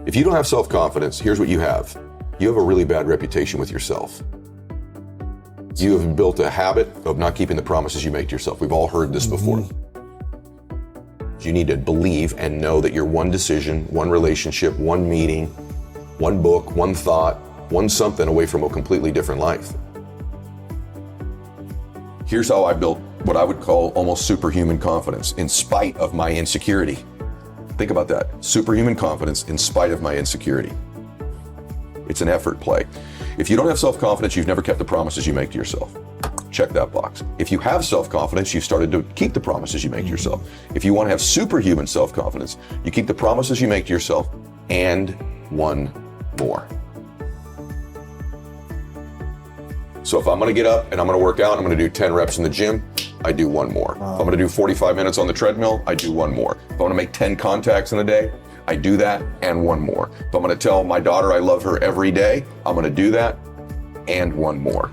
If you don't have self-confidence, here's what you have. You have a really bad reputation with yourself. You have built a habit of not keeping the promises you make to yourself. We've all heard this before. You need to believe and know that you're one decision, one relationship, one meeting, one book, one thought, one something away from a completely different life. Here's how I built what I would call almost superhuman confidence in spite of my insecurity. Think about that. Superhuman confidence in spite of my insecurity. It's an effort play. If you don't have self-confidence, you've never kept the promises you make to yourself. Check that box. If you have self-confidence, you've started to keep the promises you make to yourself. If you want to have superhuman self-confidence, you keep the promises you make to yourself and one more. So if I'm going to get up and I'm going to work out, I'm going to do 10 reps in the gym, I do one more. If I'm going to do 45 minutes on the treadmill, I do one more. If I want to make 10 contacts in a day, I do that and one more. If I'm going to tell my daughter I love her every day, I'm going to do that and one more.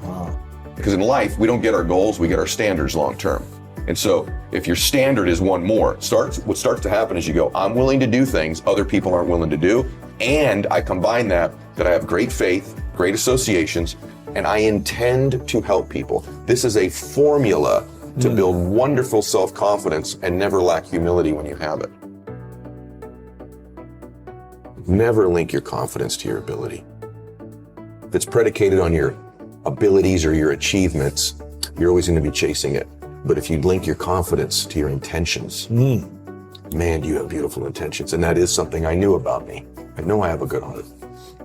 Because in life, we don't get our goals, we get our standards long term. And so if your standard is one more, what starts to happen is you go, I'm willing to do things other people aren't willing to do. And I combine that I have great faith, great associations, and I intend to help people. This is a formula to build wonderful self-confidence and never lack humility when you have it. Never link your confidence to your ability. If it's predicated on your abilities or your achievements, you're always going to be chasing it. But if you link your confidence to your intentions, man, you have beautiful intentions. And that is something I knew about me. I know I have a good heart.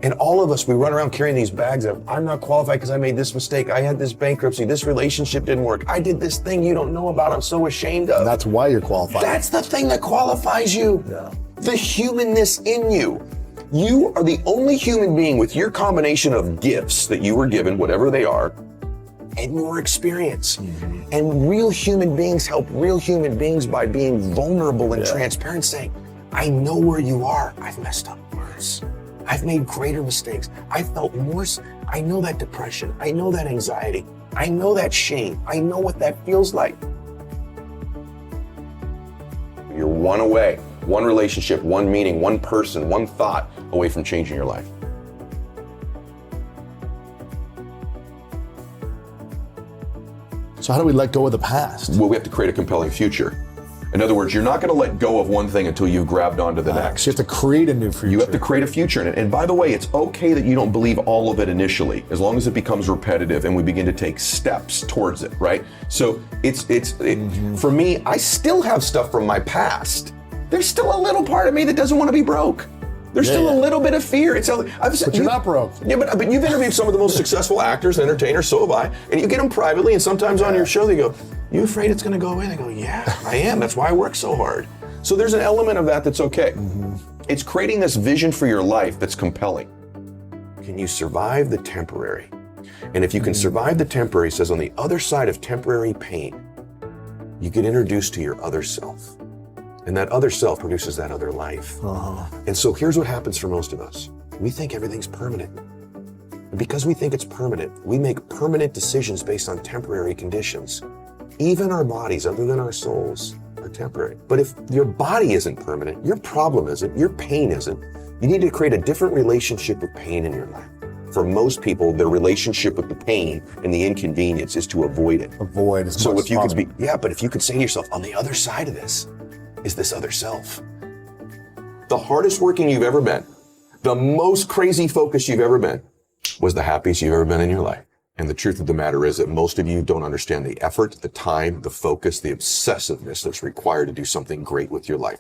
And all of us, we run around carrying these bags of, I'm not qualified because I made this mistake. I had this bankruptcy. This relationship didn't work. I did this thing you don't know about. I'm so ashamed of. And that's why you're qualified. That's the thing that qualifies you. Yeah. The humanness in you. You are the only human being with your combination of gifts that you were given, whatever they are, and your experience. And real human beings help real human beings by being vulnerable and transparent, saying, I know where you are. I've messed up worse. I've made greater mistakes. I felt worse. I know that depression. I know that anxiety. I know that shame. I know what that feels like. You're one away, one relationship, one meeting, one person, one thought away from changing your life. So how do we let go of the past? Well, we have to create a compelling future. In other words, you're not going to let go of one thing until you've grabbed onto the next. You have to create a new future. You have to create a future in it. And by the way, it's okay that you don't believe all of it initially, as long as it becomes repetitive and we begin to take steps towards it, right? So for me, I still have stuff from my past. There's still a little part of me that doesn't want to be broke. There's still a little bit of fear. But you're not broke. Yeah, but you've interviewed some of the most successful actors and entertainers, so have I. And you get them privately, and sometimes on your show they go, you afraid it's going to go away? They go, yeah, I am. That's why I work so hard. So there's an element of that that's okay. It's creating this vision for your life that's compelling. Can you survive the temporary? And if you can survive the temporary, it says on the other side of temporary pain, you get introduced to your other self. And that other self produces that other life. And so here's what happens for most of us. We think everything's permanent. And because we think it's permanent, we make permanent decisions based on temporary conditions. Even our bodies, other than our souls, are temporary. But if your body isn't permanent, your problem isn't, your pain isn't, you need to create a different relationship with pain in your life. For most people, their relationship with the pain and the inconvenience is to avoid it. Avoid as much as possible. But if you could say to yourself, on the other side of this is this other self. The hardest working you've ever been, the most crazy focused you've ever been, was the happiest you've ever been in your life. And the truth of the matter is that most of you don't understand the effort, the time, the focus, the obsessiveness that's required to do something great with your life.